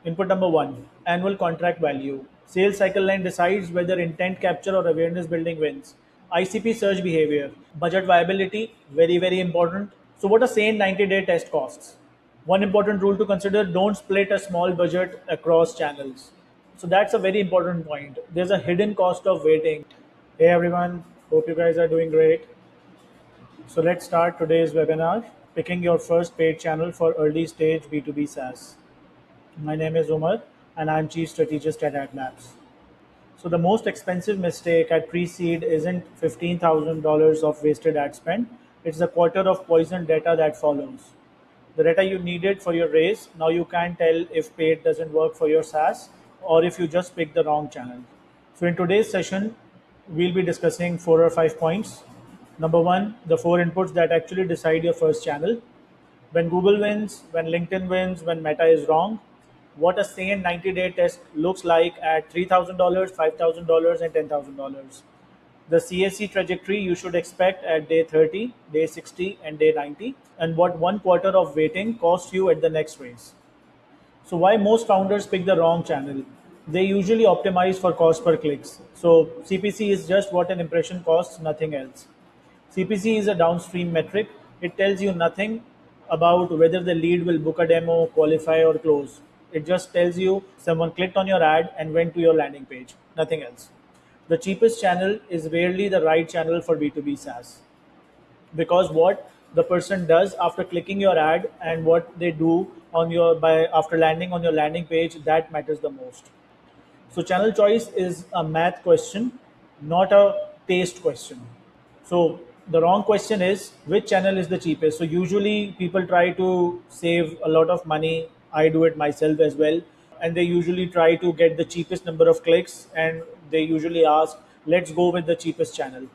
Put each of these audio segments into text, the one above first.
Input number one, annual contract value. Sales cycle line decides whether intent capture or awareness building wins. ICP search behavior. Budget viability, very, very important. So, what a sane 90-day test costs? One important rule to consider, don't split a small budget across channels. So, that's a very important point. There's a hidden cost of waiting. Hey everyone, hope you guys are doing great. So, let's start today's webinar, picking your first paid channel for early stage B2B SaaS. My name is Umar and I'm Chief Strategist at AdLabs. So the most expensive mistake at pre-seed isn't $15,000 of wasted ad spend. It's the quarter of poisoned data that follows. The data you needed for your raise, now you can't tell if paid doesn't work for your SaaS or if you just picked the wrong channel. So in today's session, we'll be discussing 4 or 5 points. Number one, the 4 inputs that actually decide your first channel. When Google wins, when LinkedIn wins, when Meta is wrong, what a sane 90-day test looks like at $3,000, $5,000, and $10,000. The CAC trajectory you should expect at day 30, day 60, and day 90, and what one quarter of waiting costs you at the next raise. So why most founders pick the wrong channel? They usually optimize for cost per clicks. So CPC is just what an impression costs, nothing else. CPC is a downstream metric. It tells you nothing about whether the lead will book a demo, qualify, or close. It just tells you someone clicked on your ad and went to your landing page, nothing else. The cheapest channel is rarely the right channel for B2B SaaS because what the person does after clicking your ad and what they do on your by after landing on your landing page, that matters the most. So channel choice is a math question, not a taste question. So the wrong question is which channel is the cheapest. So usually people try to save a lot of money. I do it myself as well. And they usually try to get the cheapest number of clicks and they usually ask, let's go with the cheapest channel.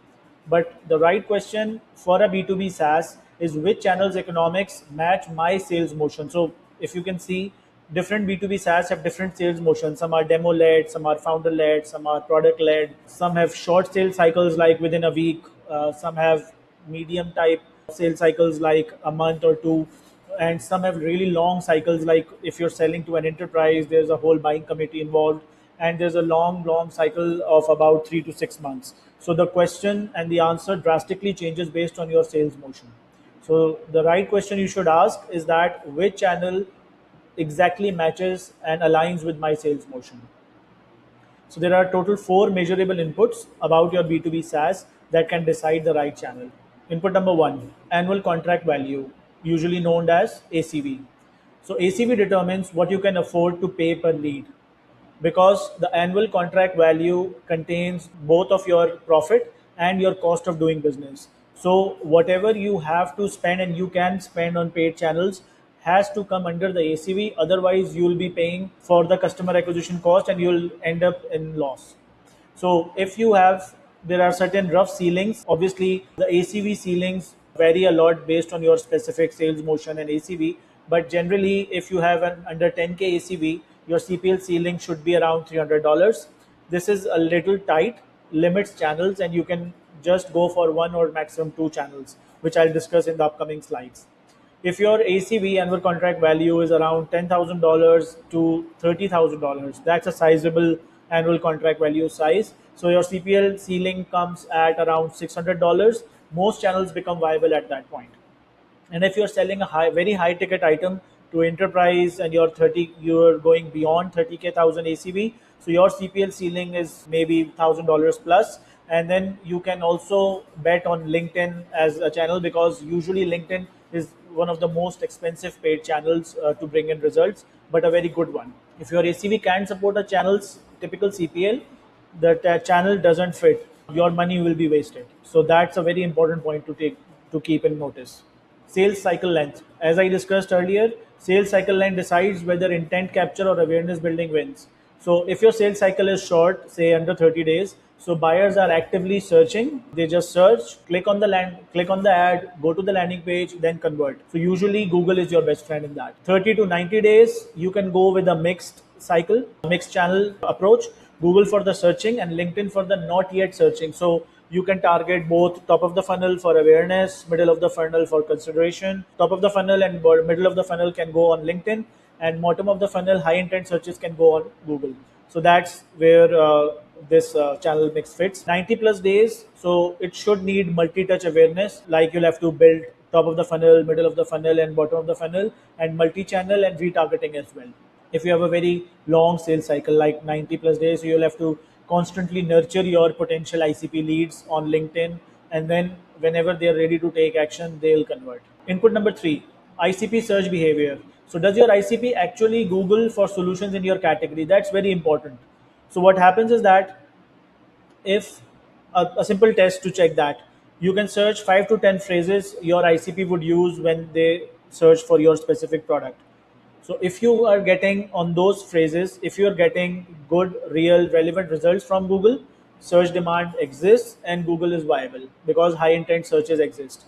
But the right question for a B2B SaaS is which channel's economics match my sales motion. So if you can see, different B2B SaaS have different sales motions. Some are demo led, some are founder led, some are product led, some have short sales cycles like within a week, some have medium type sales cycles like a month or two, and some have really long cycles like if you're selling to an enterprise, there's a whole buying committee involved, and there's a long cycle of about 3 to 6 months. So the question and the answer drastically changes based on your sales motion. So the right question you should ask is that which channel exactly matches and aligns with my sales motion. So there are total 4 measurable inputs about your B2B SaaS that can decide the right channel. Input number one, annual contract value, usually known as ACV. So ACV determines what you can afford to pay per lead because the annual contract value contains both of your profit and your cost of doing business. So whatever you have to spend and you can spend on paid channels has to come under the ACV. Otherwise, you will be paying for the customer acquisition cost and you'll end up in loss. So if you have, there are certain rough ceilings. Obviously, the ACV ceilings vary a lot based on your specific sales motion and ACV. But generally, if you have an under 10K ACV, your CPL ceiling should be around $300. This is a little tight, limits channels, and you can just go for one or maximum two channels, which I'll discuss in the upcoming slides. If your ACV, annual contract value, is around $10,000 to $30,000, that's a sizable annual contract value size. So your CPL ceiling comes at around $600. Most channels become viable at that point. And if you're selling a very high ticket item to enterprise and you're going beyond 30K thousand ACV, so your CPL ceiling is maybe $1,000 plus. And then you can also bet on LinkedIn as a channel because usually LinkedIn is one of the most expensive paid channels to bring in results, but a very good one. If your ACV can't support a channel's typical CPL, the channel doesn't fit, your money will be wasted. So that's a very important point to keep in notice. Sales cycle length. As I discussed earlier, sales cycle length decides whether intent capture or awareness building wins. So if your sales cycle is short, say under 30 days, so buyers are actively searching. They just search, click on the ad, go to the landing page, then convert. So usually Google is your best friend in that. 30 to 90 days, you can go with a mixed cycle, mixed channel approach. Google for the searching and LinkedIn for the not yet searching. So you can target both top of the funnel for awareness, middle of the funnel for consideration. Top of the funnel and middle of the funnel can go on LinkedIn, and bottom of the funnel high intent searches can go on Google. So that's where this channel mix fits. 90 plus days, so it should need multi-touch awareness. Like you'll have to build top of the funnel, middle of the funnel, and bottom of the funnel, and multi-channel and retargeting as well. If you have a very long sales cycle like 90 plus days, you'll have to constantly nurture your potential ICP leads on LinkedIn, and then whenever they're ready to take action, they'll convert. Input number 3, ICP search behavior. So does your ICP actually Google for solutions in your category? That's very important. So what happens is that if a simple test to check that, you can search 5 to 10 phrases your ICP would use when they search for your specific product. So if you are getting on those phrases, if you are getting good, real, relevant results from Google, search demand exists and Google is viable because high intent searches exist.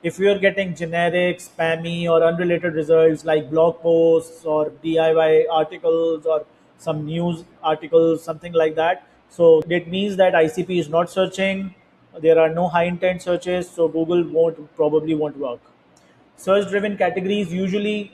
If you are getting generic, spammy, or unrelated results like blog posts or DIY articles or some news articles, something like that, so it means that ICP is not searching. There are no high intent searches, so Google won't work. Search driven categories usually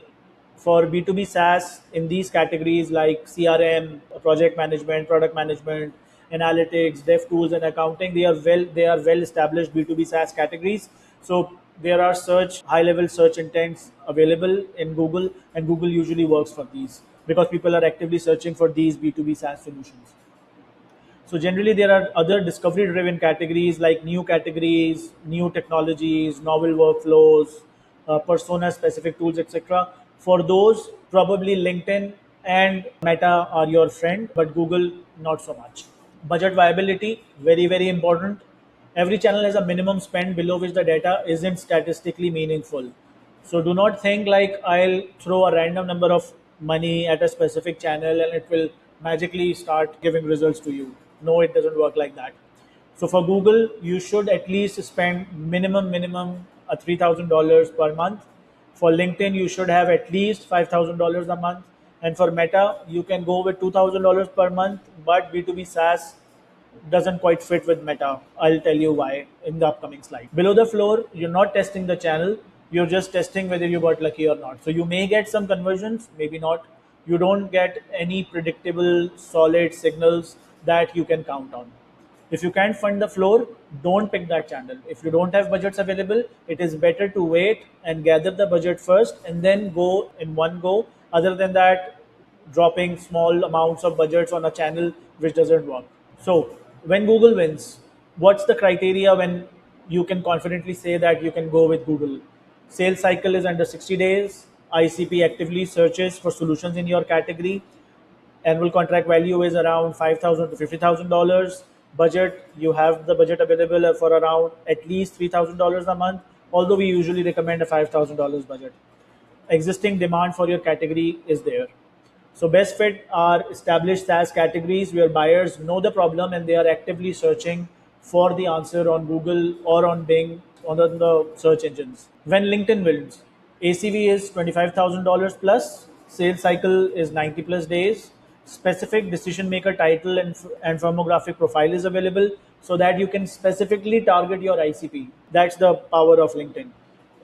for B2B SaaS in these categories like CRM, project management, product management, analytics, dev tools, and accounting. They are well established B2B SaaS categories. So there are search high level search intents available in Google, and Google usually works for these because people are actively searching for these B2B SaaS solutions. So generally, there are other discovery-driven categories like new categories, new technologies, novel workflows, persona-specific tools, etc. For those, probably LinkedIn and Meta are your friend, but Google not so much. Budget viability, very very important. Every channel has a minimum spend below which the data isn't statistically meaningful. So do not think like I'll throw a random number of money at a specific channel and it will magically start giving results to you. No, it doesn't work like that. So for Google, you should at least spend minimum a $3,000 per month. For LinkedIn, you should have at least $5,000 a month. And for Meta, you can go with $2,000 per month, but B2B SaaS doesn't quite fit with Meta. I'll tell you why in the upcoming slide. Below the floor, you're not testing the channel, you're just testing whether you got lucky or not. So you may get some conversions, maybe not. You don't get any predictable, solid signals that you can count on. If you can't fund the floor, don't pick that channel. If you don't have budgets available, it is better to wait and gather the budget first and then go in one go. Other than that, dropping small amounts of budgets on a channel which doesn't work. So, when Google wins, what's the criteria when you can confidently say that you can go with Google? Sales cycle is under 60 days. ICP actively searches for solutions in your category. Annual contract value is around $5,000 to $50,000. Budget, you have the budget available for around at least $3,000 a month, although we usually recommend a $5,000 budget. Existing demand for your category is there. So best fit are established SaaS categories where buyers know the problem and they are actively searching for the answer on Google or on Bing, on the search engines. When LinkedIn wins, ACV is $25,000 plus, sales cycle is 90 plus days, specific decision maker title and firmographic profile is available so that you can specifically target your ICP. That's the power of LinkedIn.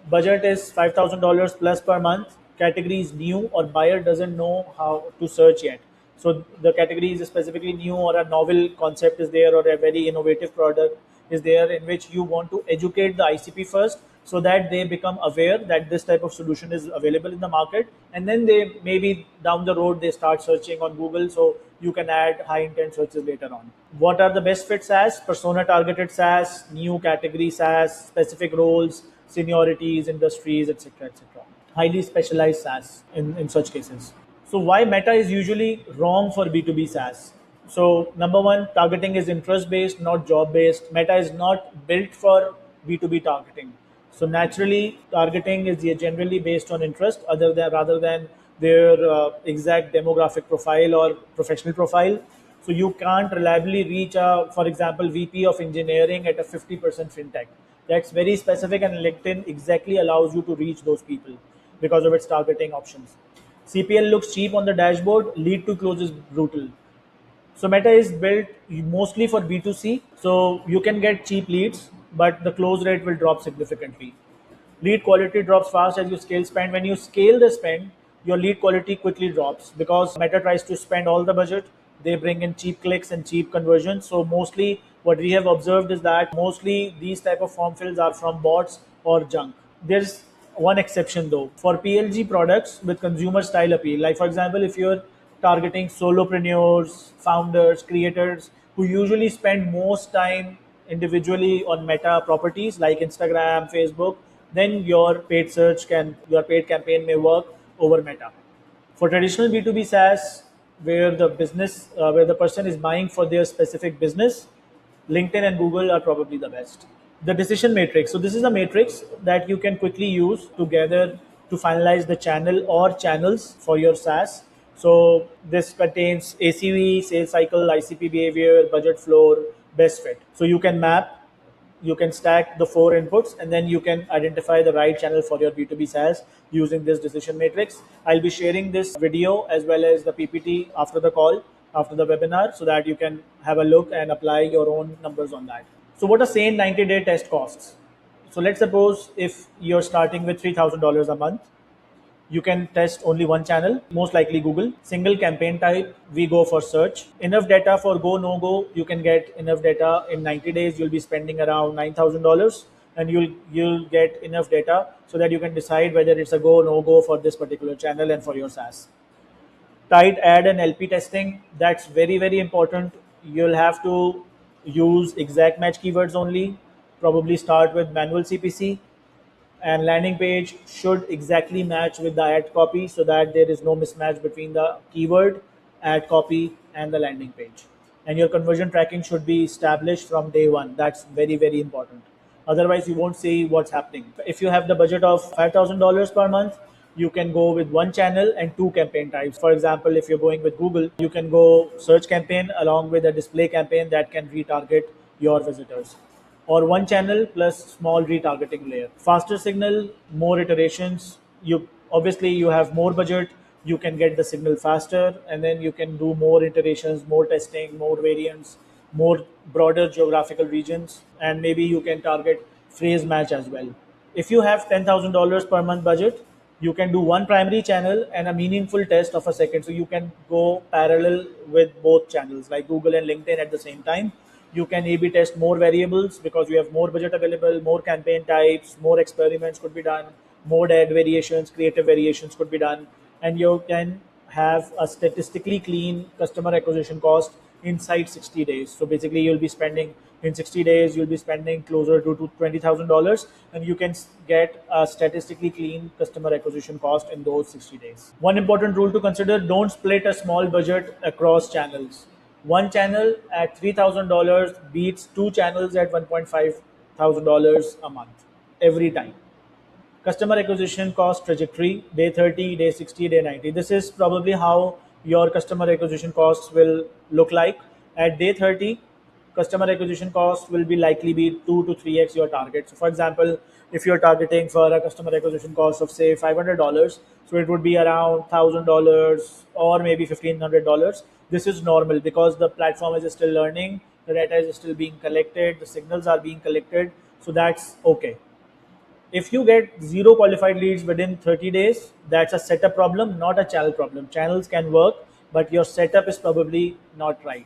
Budget is $5,000 plus per month. Category is new or buyer doesn't know how to search yet. So the category is specifically new or a novel concept is there or a very innovative product is there in which you want to educate the ICP first so that they become aware that this type of solution is available in the market, and then they maybe down the road they start searching on Google, so you can add high intent searches later on. What are the best fit SaaS? Persona targeted SaaS, new category SaaS, specific roles, seniorities, industries, etc., etc. Highly specialized SaaS in such cases. So why Meta is usually wrong for B2B SaaS? So number one, targeting is interest based, not job based. Meta is not built for B2B targeting. So naturally, targeting is generally based on interest, other than rather than their exact demographic profile or professional profile. So you can't reliably reach a, for example, VP of engineering at a 50% fintech. That's very specific, and LinkedIn exactly allows you to reach those people because of its targeting options. CPL looks cheap on the dashboard, lead to close is brutal. So Meta is built mostly for B2C, so you can get cheap leads, but the close rate will drop significantly. Lead quality drops fast as you scale spend. When you scale the spend, your lead quality quickly drops because Meta tries to spend all the budget. They bring in cheap clicks and cheap conversions. So mostly what we have observed is that mostly these type of form fills are from bots or junk. There's one exception though. For PLG products with consumer style appeal, like for example, if you're targeting solopreneurs, founders, creators who usually spend most time individually on Meta properties like Instagram, Facebook, then your paid campaign may work over Meta. For traditional B2B SaaS, where the person is buying for their specific business, LinkedIn and Google are probably the best. The decision matrix. So this is a matrix that you can quickly use together to finalize the channel or channels for your SaaS. So this contains ACV, sales cycle, ICP behavior, budget floor, best fit. So you can stack the four inputs, and then you can identify the right channel for your B2B SaaS using this decision matrix. I'll be sharing this video as well as the PPT after the call, after the webinar, so that you can have a look and apply your own numbers on that. So what a sane 90-day test costs. So let's suppose if you're starting with $3,000 a month, you can test only one channel, most likely Google. Single campaign type, we go for search. Enough data for go, no go. You can get enough data in 90 days. You'll be spending around $9,000 and you'll get enough data so that you can decide whether it's a go, no go for this particular channel and for your SaaS. Tight ad and LP testing, that's very, very important. You'll have to use exact match keywords only. Probably start with manual CPC, and landing page should exactly match with the ad copy so that there is no mismatch between the keyword, ad copy, and the landing page. And your conversion tracking should be established from day one. That's very, very important. Otherwise, you won't see what's happening. If you have the budget of $5,000 per month, you can go with one channel and two campaign types. For example, if you're going with Google, you can go search campaign along with a display campaign that can retarget your visitors, or one channel plus small retargeting layer. Faster signal, more iterations. You have more budget, you can get the signal faster, and then you can do more iterations, more testing, more variants, more broader geographical regions, and maybe you can target phrase match as well. If you have $10,000 per month budget, you can do one primary channel and a meaningful test of a second. So you can go parallel with both channels like Google and LinkedIn at the same time. You can A/B test more variables because you have more budget available, more campaign types, more experiments could be done, more ad variations, creative variations could be done, and you can have a statistically clean customer acquisition cost inside 60 days. So basically, you'll be spending in 60 days, you'll be spending closer to $20,000, and you can get a statistically clean customer acquisition cost in those 60 days. One important rule to consider: don't split a small budget across channels. One channel at $3,000 beats two channels at $1,500 a month every time. Customer acquisition cost trajectory: day 30, day 60, day 90. This is probably how your customer acquisition costs will look like. At day 30, customer acquisition cost will be likely be 2 to 3x your target. So for example, if you're targeting for a customer acquisition cost of say $500, so it would be around $1,000 or maybe $1,500. This is normal because the platform is still learning, the data is still being collected, the signals are being collected, so that's okay. If you get zero qualified leads within 30 days, that's a setup problem, not a channel problem. Channels can work, but your setup is probably not right.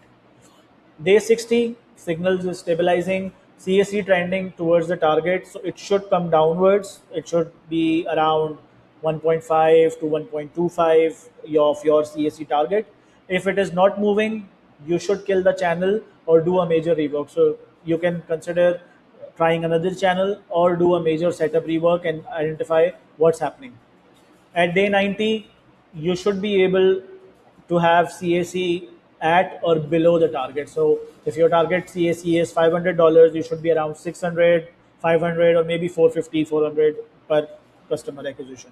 Day 60, signals is stabilizing, CAC trending towards the target, so it should come downwards. It should be around 1.5 to 1.25 of your CAC target. If it is not moving, you should kill the channel or do a major rework. So you can consider trying another channel or do a major setup rework and identify what's happening. At day 90, you should be able to have CAC at or below the target. So if your target CAC is $500, you should be around 600, 500, or maybe 450, 400 per customer acquisition.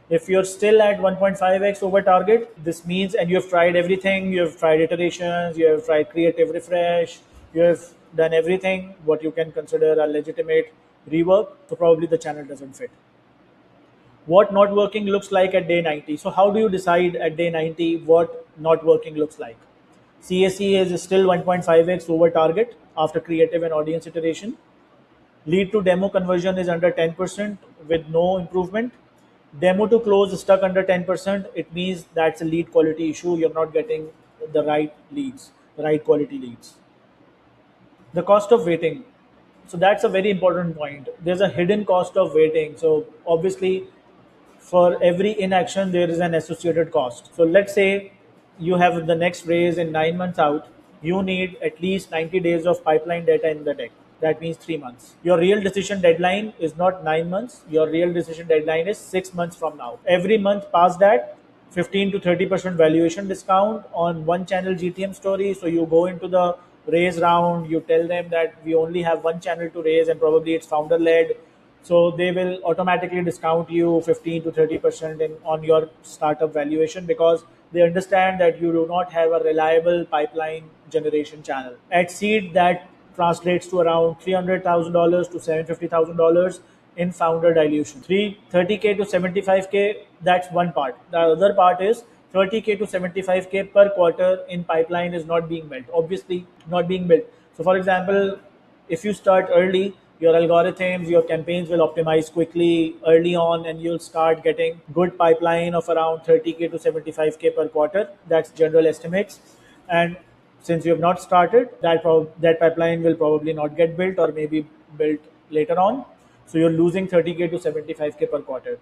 If you're still at 1.5x over target, this means, and you have tried everything, you have tried iterations, you have tried creative refresh, you have done everything what you can consider a legitimate rework, so probably the channel doesn't fit. What not working looks like at day 90. So how do you decide at day 90 what not working looks like? CAC is still 1.5x over target after creative and audience iteration. Lead to demo conversion is under 10% with no improvement. Demo to close stuck under 10%, it means that's a lead quality issue. You're not getting the right leads, the right quality leads. The cost of waiting. So that's a very important point. There's a hidden cost of waiting. So obviously, for every inaction, there is an associated cost. So let's say you have the next raise in 9 months out, you need at least 90 days of pipeline data in the deck. That means 3 months. Your real decision deadline is not 9 months. Your real decision deadline is 6 months from now. Every month past that, 15 to 30% valuation discount on one channel GTM story. So you go into the raise round, you tell them that we only have one channel to raise and probably it's founder led. So they will automatically discount you 15 to 30% on your startup valuation because they understand that you do not have a reliable pipeline generation channel. At seed, that translates to around $300,000 to $750,000 in founder dilution. 30K to 75K, that's one part. The other part is 30K to 75K per quarter in pipeline is not being built. Obviously, not being built. So, for example, if you start early, your algorithms, your campaigns will optimize quickly early on, and you'll start getting good pipeline of around 30K to 75K per quarter. That's general estimates. And since you have not started, that pipeline will probably not get built or maybe built later on. So you're losing 30K to 75K per quarter.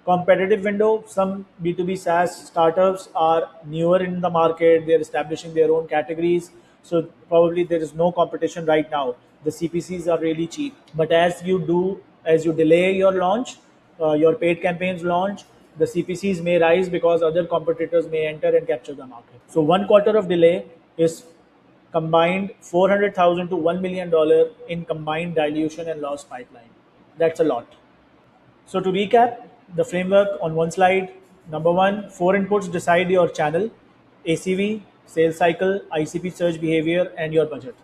Competitive window, some B2B SaaS startups are newer in the market, they're establishing their own categories. So probably there is no competition right now. The CPCs are really cheap. But as you delay your launch, your paid campaigns launch, the CPCs may rise because other competitors may enter and capture the market. So 1 quarter of delay is combined 400,000 to $1 million in combined dilution and loss pipeline. That's a lot. So to recap, the framework on one slide. Number one, 4 inputs decide your channel: ACV, sales cycle, ICP search behavior, and your budget.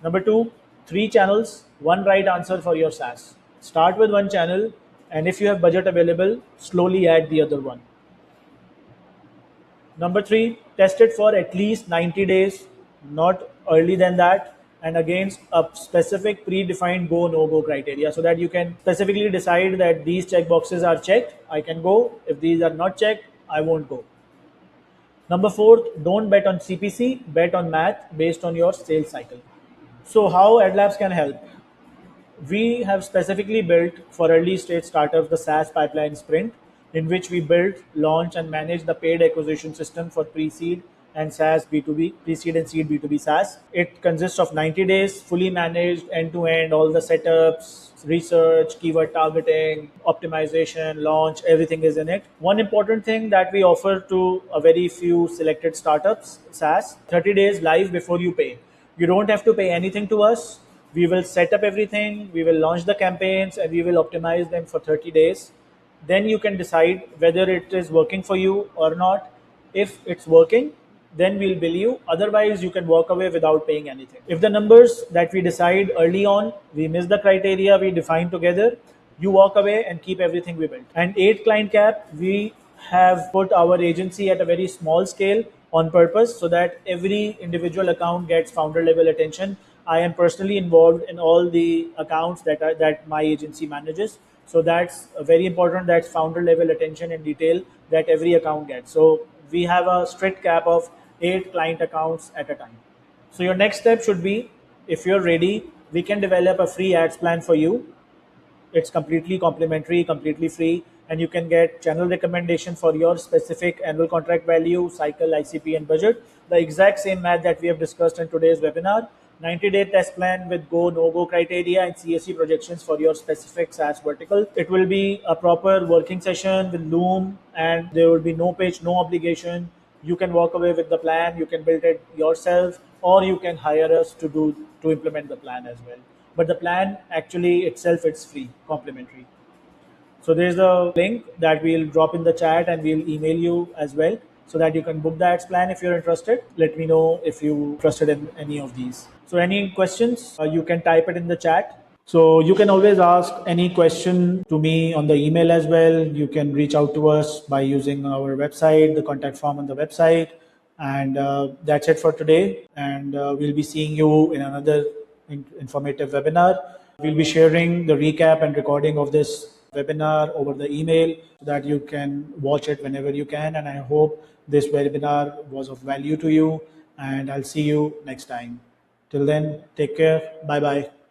Number two, 3 channels, one right answer for your SaaS. Start with one channel, and if you have budget available, slowly add the other one. Number three, test it for at least 90 days, not early than that, and against a specific predefined go no go criteria so that you can specifically decide that these check boxes are checked, I can go. If these are not checked, I won't go. Number four, don't bet on CPC, bet on math based on your sales cycle. So, how AdLabs can help? We have specifically built for early stage startups the SaaS pipeline sprint, in which we build, launch, and manage the paid acquisition system for pre-seed and SaaS B2B, pre-seed and seed B2B SaaS. It consists of 90 days, fully managed end-to-end, all the setups, research, keyword targeting, optimization, launch, everything is in it. One important thing that we offer to a very few selected startups, SaaS, 30 days live before you pay. You don't have to pay anything to us. We will set up everything, we will launch the campaigns, and we will optimize them for 30 days. Then you can decide whether it is working for you or not. If it's working, then we'll bill you. Otherwise, you can walk away without paying anything. If the numbers that we decide early on, we miss the criteria we define together, you walk away and keep everything we built. And 8 client cap, we have put our agency at a very small scale on purpose so that every individual account gets founder level attention. I am personally involved in all the accounts that my agency manages. So that's very important. That's founder level attention in detail that every account gets. So we have a strict cap of 8 client accounts at a time. So your next step should be, if you're ready, we can develop a free ads plan for you. It's completely complimentary, completely free, and you can get channel recommendation for your specific annual contract value, cycle, ICP, and budget. The exact same math that we have discussed in today's webinar. 90-day test plan with go, no-go criteria and CSC projections for your specific SaaS vertical. It will be a proper working session with Loom, and there will be no pitch, no obligation. You can walk away with the plan, you can build it yourself, or you can hire us to implement the plan as well. But the plan actually itself, it's free, complimentary. So there's a link that we'll drop in the chat, and we'll email you as well so that you can book the ads plan if you're interested. Let me know if you're interested in any of these. So any questions, you can type it in the chat. So you can always ask any question to me on the email as well. You can reach out to us by using our website, the contact form on the website. And that's it for today. And we'll be seeing you in another informative webinar. We'll be sharing the recap and recording of this webinar over the email so that you can watch it whenever you can. And I hope this webinar was of value to you, and I'll see you next time. Till then, take care. Bye bye.